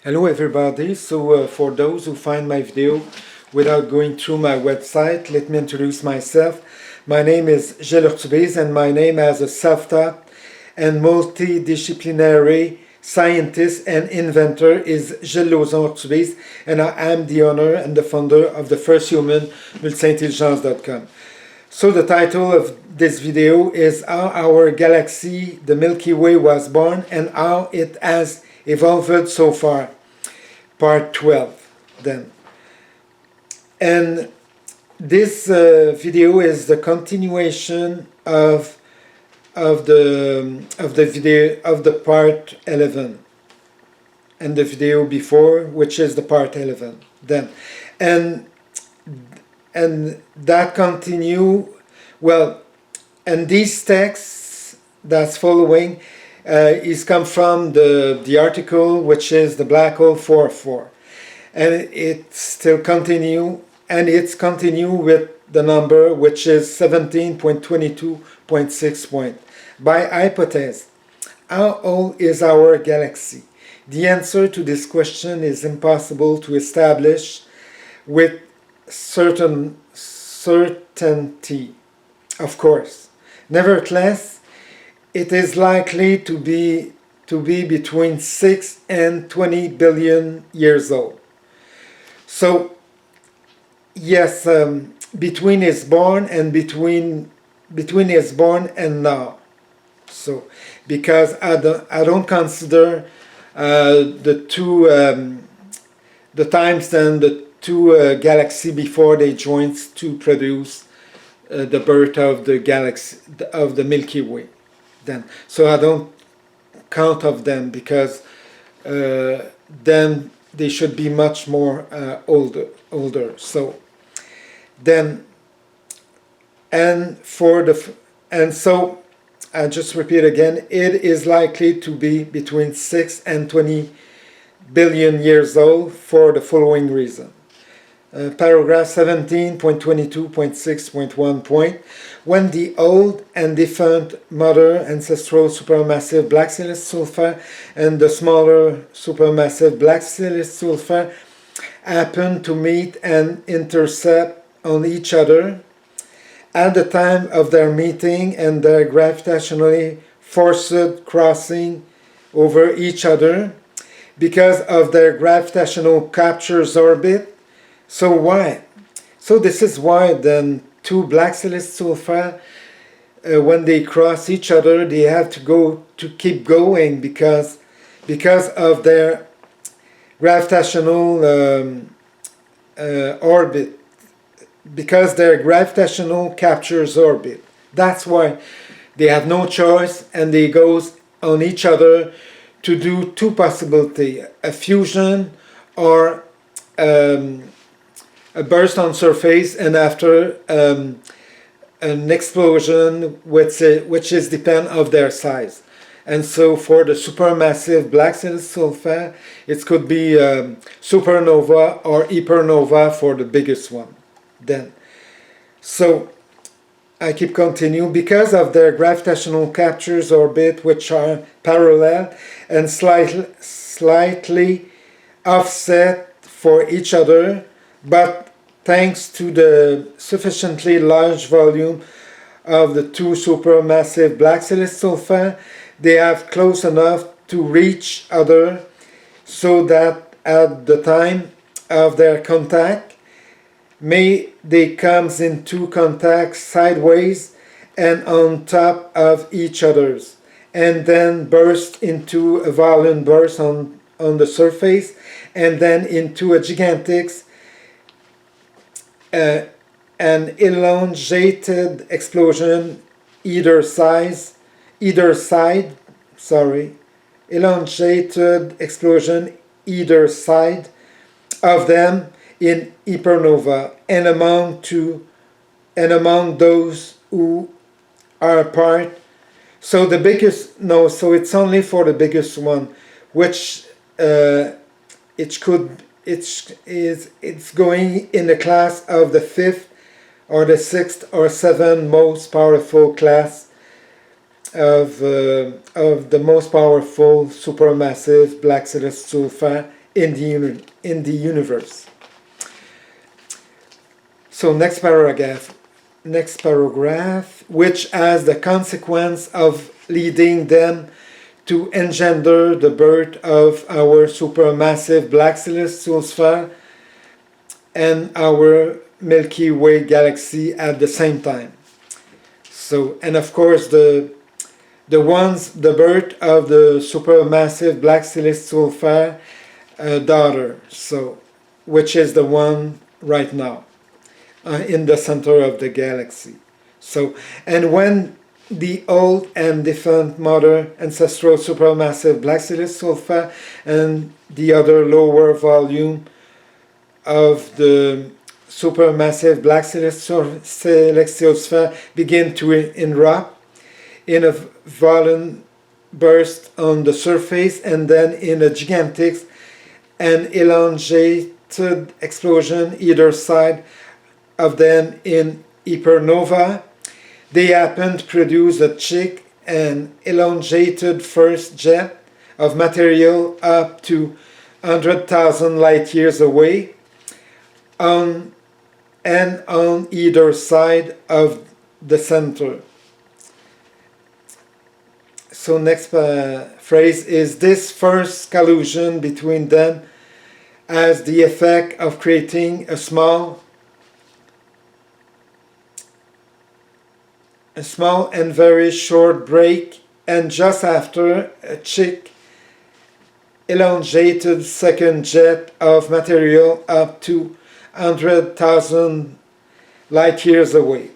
Hello everybody, for those who find my video without going through my website, let me introduce myself. My name is Gilles Urtubise, and my name as a self-taught and multidisciplinary scientist and inventor is Gilles Urtubise, and I am the owner and the founder of the first human multi-intelligence.com. So the title of this video is how our galaxy, the Milky Way, was born and how it has evolved so far. Part 12 then. And this video is the continuation of the part 11 and the video before, which is the part 11 then. And that continue, well, and these texts that's following is come from the article, which is the black hole 4.4, and it still continue, and it's continue with the number, which is 17.22.6. By hypothesis, how old is our galaxy? The answer to this question is impossible to establish with certainty, of course. Nevertheless, it is likely to be between 6 and 20 billion years old. So, yes, between is born and between is born and now. So, because I don't consider the times then the two galaxy before they joined to produce the birth of the galaxy of the Milky Way. Then, so I don't count of them because then they should be much more older. So then, so I just repeat again, it is likely to be between 6 and 20 billion years old for the following reason. Paragraph 17.22.6.1. When the old and defunct mother ancestral supermassive black sulfur and the smaller supermassive black sulfur happen to meet and intersect on each other at the time of their meeting and their gravitationally forced crossing over each other because of their gravitational capture's orbit. So why? So this is why then two black sulfur, when they cross each other, they have to keep going because of their gravitational orbit, because their gravitational captures orbit. That's why they have no choice, and they go on each other to do two possibilities: a fusion or a burst on surface, and after an explosion, which is depend of their size. And so for the supermassive black sulfur, it could be supernova or hypernova for the biggest one. Then, so I keep continue, because of their gravitational captures orbit, which are parallel and slightly offset for each other, but thanks to the sufficiently large volume of the two supermassive black sulfur, they have close enough to reach other, so that at the time of their contact, they comes into contact sideways and on top of each other's, and then burst into a violent burst on the surface, and then into a gigantic an elongated explosion elongated explosion either side of them in hypernova, and among those who are apart. So the biggest, no, so it's only for the biggest one, which it's going in the class of the 5th or the 6th or 7th most powerful class of the most powerful supermassive black sulfur in the universe. So next paragraph, which has the consequence of leading them to engender the birth of our supermassive black celestial sphere and our Milky Way galaxy at the same time. So, and of course the birth of the supermassive black celestial sphere daughter, so which is the one right now in the center of the galaxy. So, and when the old and defunct mother ancestral supermassive black celestial sphere and the other lower volume of the supermassive black celestial sphere begin to erupt in a violent burst on the surface and then in a gigantic and elongated explosion either side of them in hypernova, they happen to produce a thick and elongated first jet of material up to 100,000 light years away on either side of the center. So next phrase is this first collision between them has the effect of creating a small and very short break, and just after a thick elongated second jet of material up to 100,000 light years away,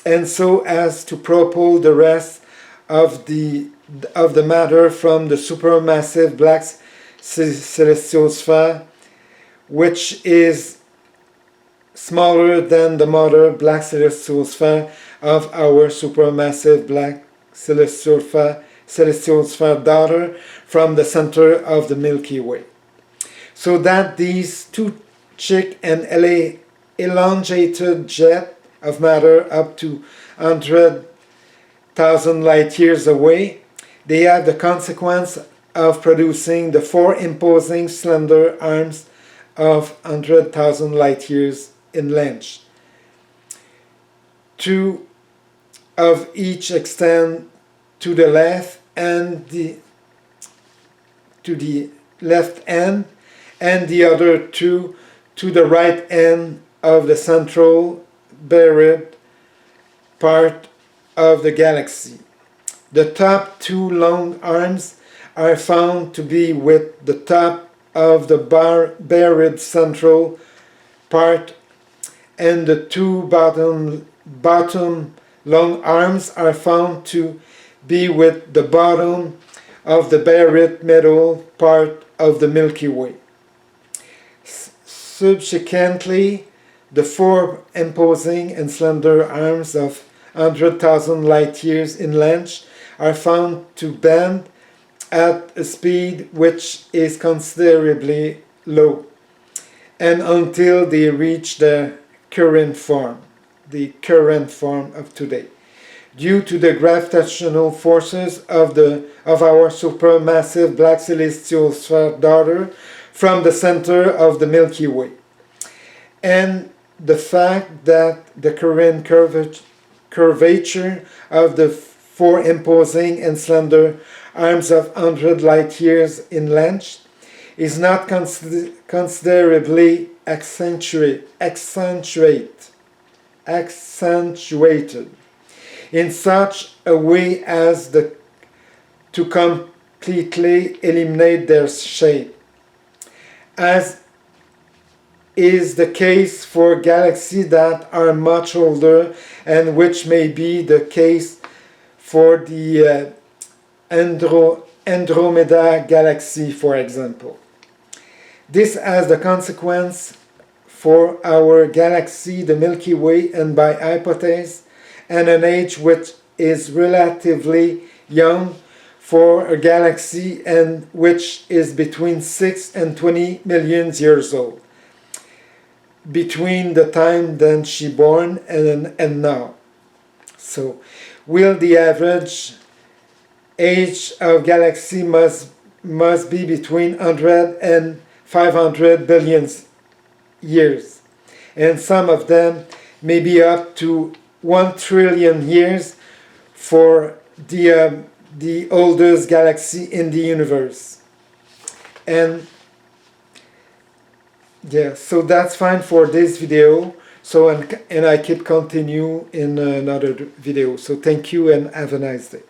and so as to propel the rest of the matter from the supermassive black celestial sphere, which is smaller than the mother black celestial sphere of our supermassive black celestial sphere daughter from the center of the Milky Way. So that these two thick and elongated jet of matter up to 100,000 light years away, they have the consequence of producing the four imposing slender arms of 100,000 light years in length. Two of each extend to the left and to the left end, and the other two to the right end of the central buried part of the galaxy. The top two long arms are found to be with the top of the buried central part, and the two bottom long arms are found to be with the bottom of the buried middle part of the Milky Way. Subsequently, the four imposing and slender arms of 100,000 light years in length are found to bend at a speed which is considerably low, and until they reach their current form of today, due to the gravitational forces of our supermassive black celestial sphere daughter from the center of the Milky Way, and the fact that the current curvature of the four imposing and slender arms of 100 light years in length is not considerably accentuated in such a way as to completely eliminate their shape, as is the case for galaxies that are much older, and which may be the case for the Andromeda galaxy, for example. This has the consequence for our galaxy, the Milky Way, and by hypothesis, and an age which is relatively young for a galaxy and which is between 6 and 20 million years old, between the time then she born and now. So, will the average age of galaxy must be between 150 500 billion years, and some of them may be up to 1 trillion years for the oldest galaxy in the universe. And yeah, so that's fine for this video. So and I keep continue in another video. So thank you and have a nice day.